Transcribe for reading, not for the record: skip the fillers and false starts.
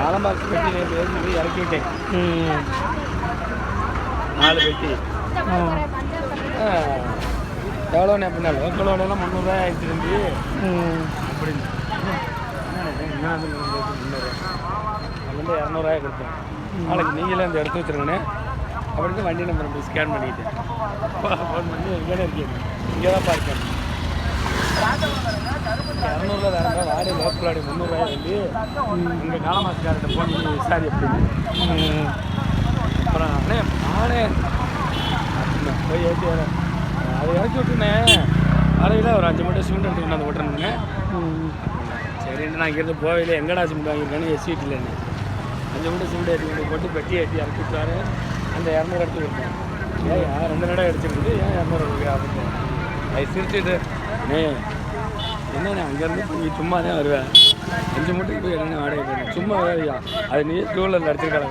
ஆலம்பாக்கு பெட்டி இறக்கிட்டேன் 4 பெட்டி. எவ்வளோண்ணே அப்படின்னா லோக்கலோடலாம் 300 ஆயிடுச்சு தம்பி அப்படின்னு வந்து 200 கொடுத்தேன். நாளைக்கு நீங்களே அந்த எடுத்து வச்சுருங்கண்ணே அப்படின்னு வண்டி நம்பர் போய் ஸ்கேன் பண்ணிக்கிட்டேன். ஃபோன் பண்ணி எங்கேயே இருக்கீங்க, இங்கே தான் பார்க்கேன். 200 வேறு வாடகை லோக்கல் வாடகை 300 வந்து இங்கே காலமாசுக்கார்ட்ட ஃபோன் பண்ணி விசாரி அப்படின்னு. அப்புறம் அண்ணே நானே போய் ஏற்றி வரேன். அதை இறக்கி விட்டுனேன். வரையில் ஒரு 5 மூட்டை சிமெண்ட் எடுத்து கொண்டாந்து விட்டுறேனுங்க. சரின்னு நான் இங்கேருந்து போவையில் எங்கடா சிமெண்ட் வாங்கியிருக்கேன்னு எஸ்வீட் இல்லைன்னு 5 மூட்டை சிமெண்ட் ஏற்றி கொண்டு போட்டு பெட்டி ஏற்றி இறக்கி விட்டாரு. அந்த 200 எடுத்து கொடுத்தேன். ஏன் 2 நடை அடிச்சிருக்குது, ஏன் 200 ரூபாய் அப்படின்னு அது சிரிச்சுட்டு என்னண்ணே அங்கேருந்து நீ சும்மா தான் வருவேன் 5 மூட்டைக்கு போய் என்னென்ன வாடகை போடுறேன் சும்மா வேலையா அது நீ டூ வீலரில் அடிச்சிருக்காங்க.